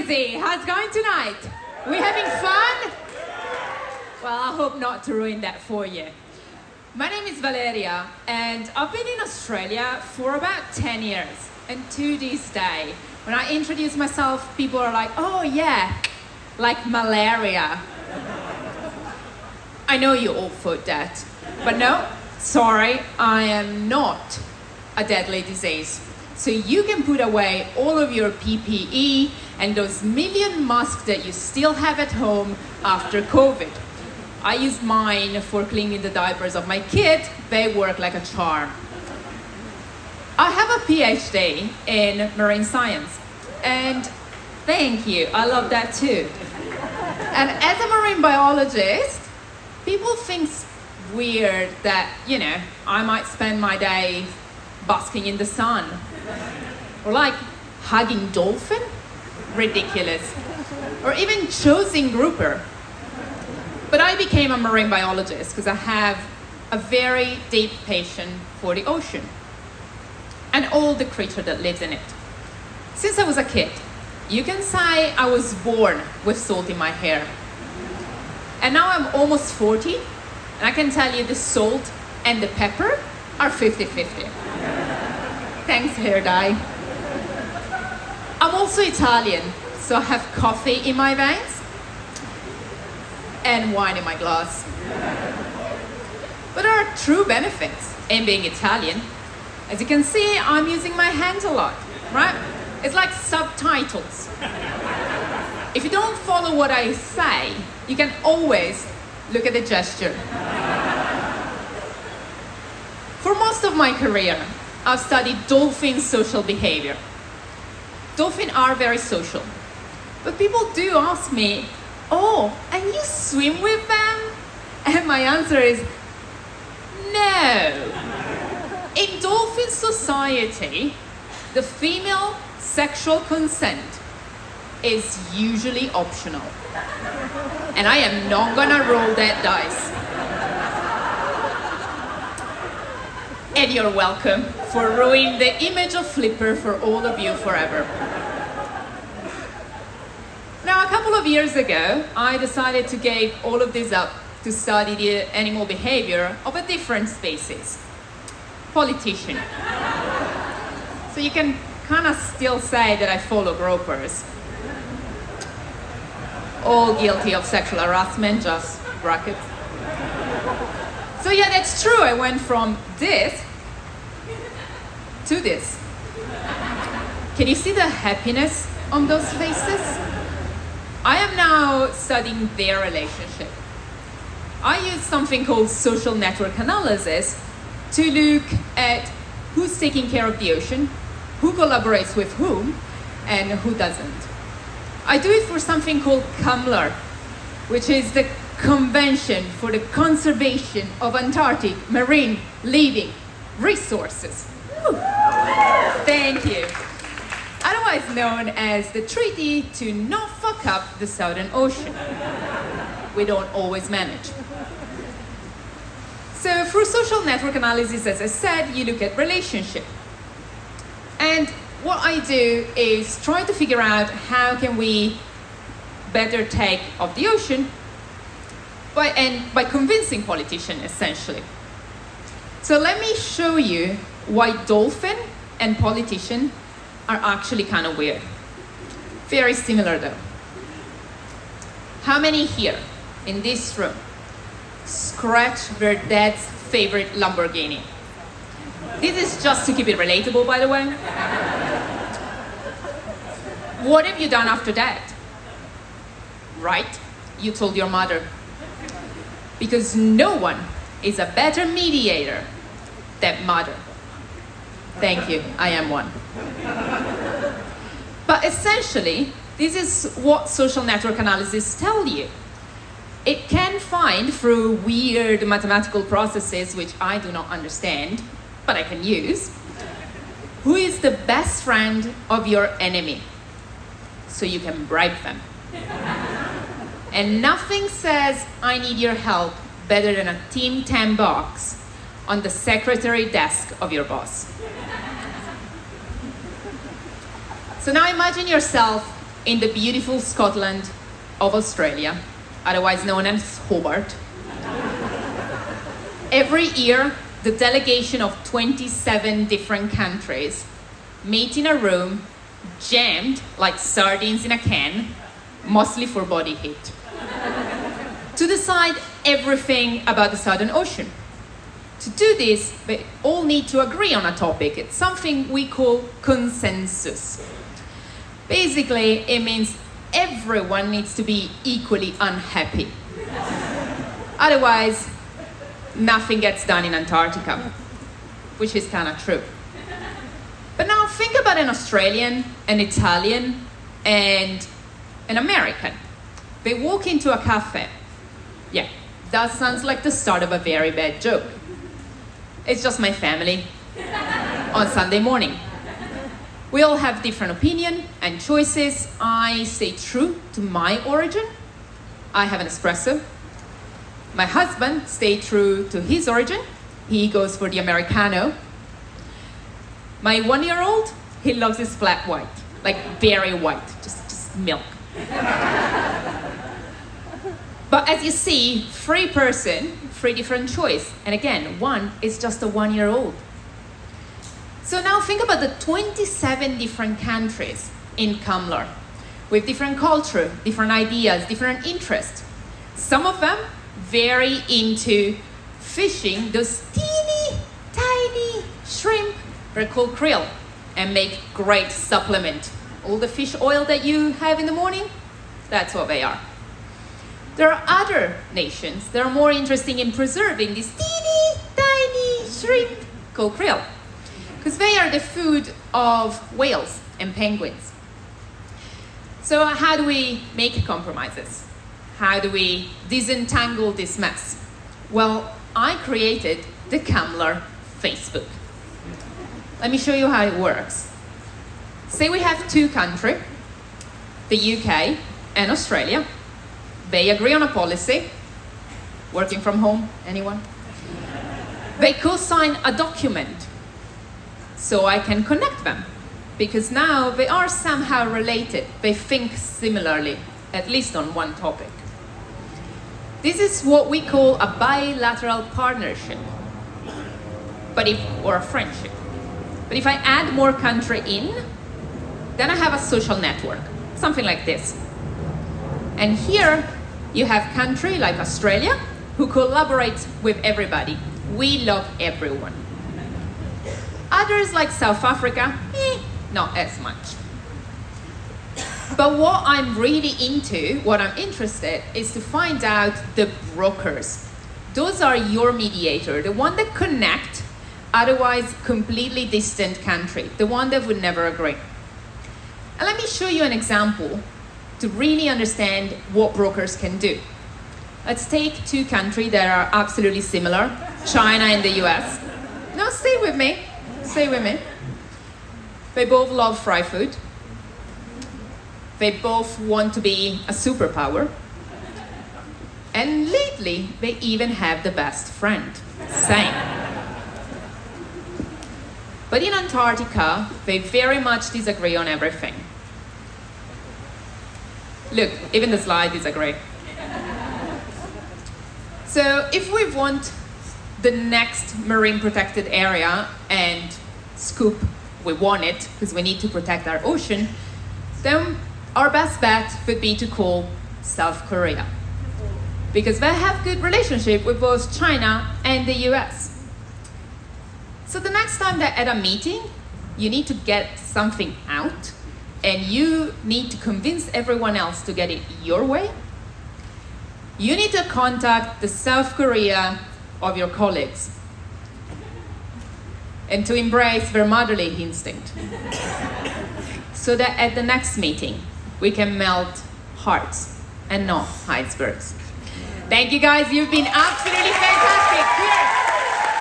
crazy? How's it going tonight? We having fun? Well, I hope not to ruin that for you. My name is Valeria, and I've been in Australia for about 10 years. And to this day, when I introduce myself, people are like, oh yeah, like malaria. I know you all thought that, but no, sorry, I am not a deadly disease. So you can put away all of your PPE and those million masks that you still have at home after COVID. I used mine for cleaning the diapers of my kid. They work like a charm. I have a PhD in marine science, and thank you, I love that too. And as a marine biologist, people think it's weird that, I might spend my day basking in the sun. Or like hugging dolphin? Ridiculous. Or even choosing grouper. But I became a marine biologist because I have a very deep passion for the ocean and all the creature that lives in it. Since I was a kid, you can say I was born with salt in my hair. And now I'm almost 40, and I can tell you the salt and the pepper are 50-50. Thanks, hair dye. I'm also Italian, so I have coffee in my veins and wine in my glass. But there are true benefits in being Italian. As you can see, I'm using my hands a lot, right? It's like subtitles. If you don't follow what I say, you can always look at the gesture. For most of my career, I've studied dolphin social behavior. Dolphins are very social. But people do ask me, oh, and you swim with them? And my answer is, no. In dolphin society, the female sexual consent is usually optional. And I am not gonna roll that dice. And you're welcome for ruining the image of Flipper for all of you forever. Now, a couple of years ago, I decided to give all of this up to study the animal behavior of a different species, politician. So you can kind of still say that I follow gropers. All guilty of sexual harassment, just brackets. So yeah, that's true. I went from this to this. Can you see the happiness on those faces? I am now studying their relationship. I use something called social network analysis to look at who's taking care of the ocean, who collaborates with whom, and who doesn't. I do it for something called CUMLR, which is the Convention for the Conservation of Antarctic Marine Living Resources. Woo. Thank you. Otherwise known as the Treaty to Not Fuck Up the Southern Ocean. We don't always manage. So through social network analysis, as I said, you look at relationship. And what I do is try to figure out how can we better take of the ocean by convincing politicians, essentially. So let me show you why dolphin and politician are actually kind of weird. Very similar though. How many here in this room scratch their dad's favorite Lamborghini? This is just to keep it relatable, by the way. What have you done after that? Right? You told your mother. Because no one is a better mediator than mother. Thank you, I am one. But essentially, this is what social network analysis tell you. It can find through weird mathematical processes, which I do not understand, but I can use, who is the best friend of your enemy, so you can bribe them. And nothing says, I need your help, better than a Team 10 box on the secretary desk of your boss. So now imagine yourself in the beautiful Scotland of Australia, otherwise known as Hobart. Every year, the delegation of 27 different countries meet in a room jammed like sardines in a can, mostly for body heat, to decide everything about the Southern Ocean. To do this, they all need to agree on a topic. It's something we call consensus. Basically, it means everyone needs to be equally unhappy. Otherwise, nothing gets done in Antarctica, which is kind of true. But now think about an Australian, an Italian, and an American. They walk into a cafe. Yeah, that sounds like the start of a very bad joke. It's just my family on Sunday morning. We all have different opinions and choices. I stay true to my origin. I have an espresso. My husband stays true to his origin. He goes for the Americano. My 1-year-old, he loves his flat white, like very white, just milk. But as you see, 3 person, 3 different choice. And again, one is just a 1-year-old. So now think about the 27 different countries in Camler, with different culture, different ideas, different interests. Some of them very into fishing those teeny, tiny shrimp, they're called krill, and make great supplement. All the fish oil that you have in the morning, that's what they are. There are other nations that are more interested in preserving these teeny, tiny shrimp called krill, because they are the food of whales and penguins. So how do we make compromises? How do we disentangle this mess? Well, I created the Camler Facebook. Let me show you how it works. Say we have 2 countries, the UK and Australia. They agree on a policy. Working from home, anyone? They co-sign a document so I can connect them, because now they are somehow related. They think similarly, at least on one topic. This is what we call a bilateral partnership, or a friendship. But if I add more country in, then I have a social network, something like this. And here you have country like Australia who collaborates with everybody. We love everyone. Others like South Africa, not as much. But what I'm really into, what I'm interested, is to find out the brokers. Those are your mediator, the one that connect otherwise completely distant country, the one that would never agree. And let me show you an example to really understand what brokers can do. Let's take 2 countries that are absolutely similar, China and the US. No, stay with me. Stay with me. They both love fried food. They both want to be a superpower. And lately, they even have the best friend. Same. But in Antarctica, they very much disagree on everything. Look, even the slide disagree. So if we want the next marine protected area, and scoop, we want it because we need to protect our ocean, then our best bet would be to call South Korea, because they have good relationship with both China and the US. So the next time they're at a meeting, you need to get something out, and you need to convince everyone else to get it your way. You need to contact the South Korea of your colleagues and to embrace their motherly instinct, so that at the next meeting, we can melt hearts and not icebergs. Thank you guys, you've been absolutely fantastic.